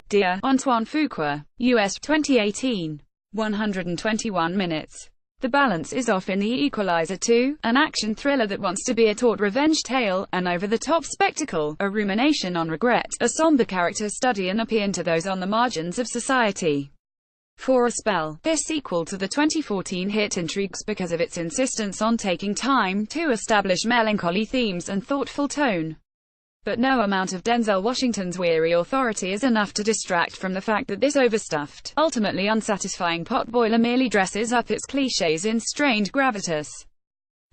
Dear Antoine Fuqua, US 2018. 121 minutes. The balance is off in The Equalizer 2, an action thriller that wants to be a taut revenge tale, an over-the-top spectacle, a rumination on regret, a somber character study and a paean to those on the margins of society. For a spell, this sequel to the 2014 hit intrigues because of its insistence on taking time to establish melancholy themes and thoughtful tone. But no amount of Denzel Washington's weary authority is enough to distract from the fact that this overstuffed, ultimately unsatisfying potboiler merely dresses up its cliches in strained gravitas.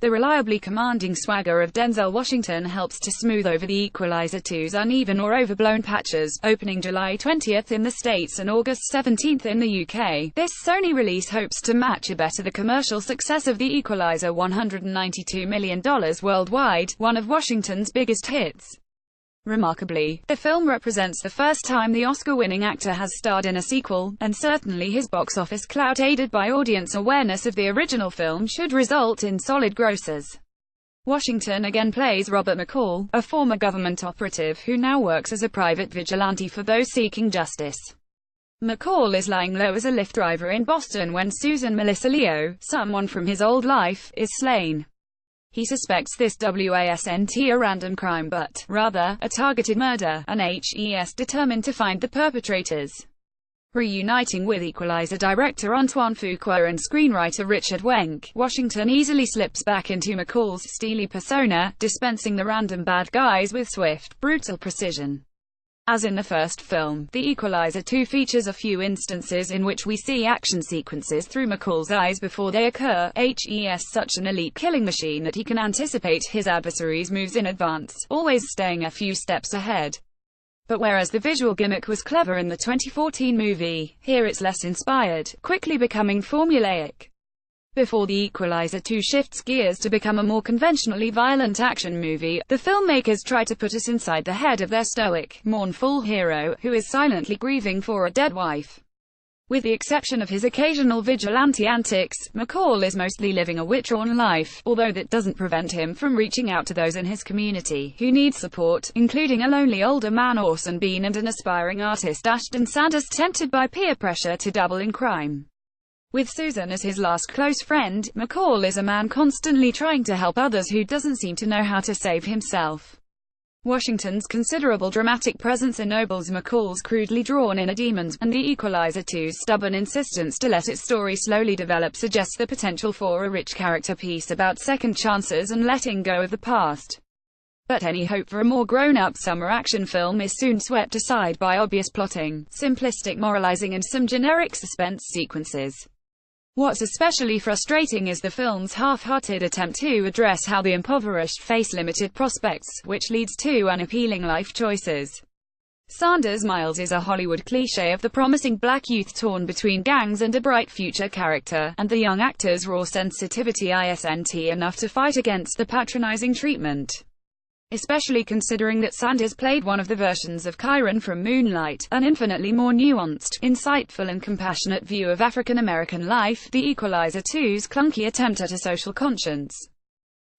The reliably commanding swagger of Denzel Washington helps to smooth over The Equalizer 2's uneven or overblown patches. Opening July 20th in the States and August 17th in the UK, this Sony release hopes to match or better the commercial success of The Equalizer, $192 million worldwide, one of Washington's biggest hits. Remarkably, the film represents the first time the Oscar-winning actor has starred in a sequel, and certainly his box office clout aided by audience awareness of the original film should result in solid grosses. Washington again plays Robert McCall, a former government operative who now works as a private vigilante for those seeking justice. McCall is lying low as a Lyft driver in Boston when Susan Melissa Leo, someone from his old life, is slain. He suspects this wasn't a random crime but, rather, a targeted murder, and he's determined to find the perpetrators. Reuniting with Equalizer director Antoine Fuqua and screenwriter Richard Wenk, Washington easily slips back into McCall's steely persona, dispensing the random bad guys with swift, brutal precision. As in the first film, The Equalizer 2 features a few instances in which we see action sequences through McCall's eyes before they occur. He's such an elite killing machine that he can anticipate his adversaries' moves in advance, always staying a few steps ahead. But whereas the visual gimmick was clever in the 2014 movie, here it's less inspired, quickly becoming formulaic. Before The Equalizer 2 shifts gears to become a more conventionally violent action movie, the filmmakers try to put us inside the head of their stoic, mournful hero, who is silently grieving for a dead wife. With the exception of his occasional vigilante antics, McCall is mostly living a withdrawn life, although that doesn't prevent him from reaching out to those in his community who need support, including a lonely older man Orson Bean and an aspiring artist Ashton Sanders tempted by peer pressure to dabble in crime. With Susan as his last close friend, McCall is a man constantly trying to help others who doesn't seem to know how to save himself. Washington's considerable dramatic presence ennobles McCall's crudely drawn-inner demons, and The Equalizer 2's stubborn insistence to let its story slowly develop suggests the potential for a rich character piece about second chances and letting go of the past. But any hope for a more grown-up summer action film is soon swept aside by obvious plotting, simplistic moralizing and some generic suspense sequences. What's especially frustrating is the film's half-hearted attempt to address how the impoverished face limited prospects, which leads to unappealing life choices. Sanders Miles is a Hollywood cliché of the promising black youth torn between gangs and a bright future character, and the young actor's raw sensitivity isn't enough to fight against the patronizing treatment. Especially considering that Sanders played one of the versions of Chiron from Moonlight, an infinitely more nuanced, insightful and compassionate view of African-American life. The Equalizer 2's clunky attempt at a social conscience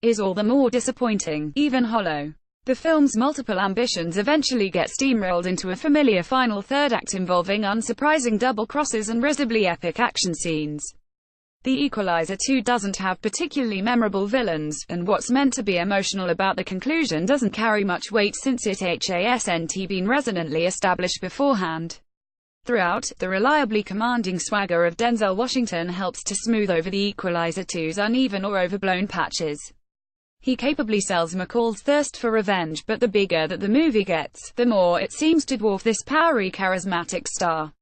is all the more disappointing, even hollow. The film's multiple ambitions eventually get steamrolled into a familiar final third act involving unsurprising double crosses and risibly epic action scenes. The Equalizer 2 doesn't have particularly memorable villains, and what's meant to be emotional about the conclusion doesn't carry much weight since it hasn't been resonantly established beforehand. Throughout, the reliably commanding swagger of Denzel Washington helps to smooth over The Equalizer 2's uneven or overblown patches. He capably sells McCall's thirst for revenge, but the bigger that the movie gets, the more it seems to dwarf this powery charismatic star.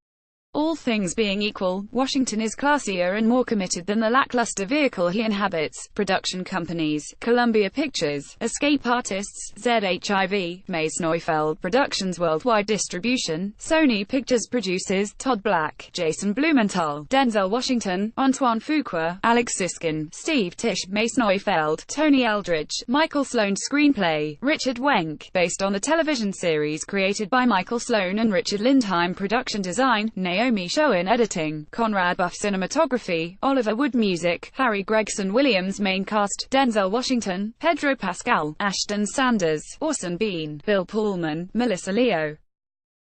All things being equal, Washington is classier and more committed than the lackluster vehicle he inhabits. Production companies: Columbia Pictures, Escape Artists, ZHIV, Mace Neufeld Productions. Worldwide distribution: Sony Pictures. Producers: Todd Black, Jason Blumenthal, Denzel Washington, Antoine Fuqua, Alex Siskin, Steve Tisch, Mace Neufeld, Tony Eldridge, Michael Sloan. Screenplay: Richard Wenk, based on the television series created by Michael Sloan and Richard Lindheim. Production design: Naomi Schoen. Editing: Conrad Buff. Cinematography: Oliver Wood. Music: Harry Gregson Williams. Main cast: Denzel Washington, Pedro Pascal, Ashton Sanders, Orson Bean, Bill Pullman, Melissa Leo.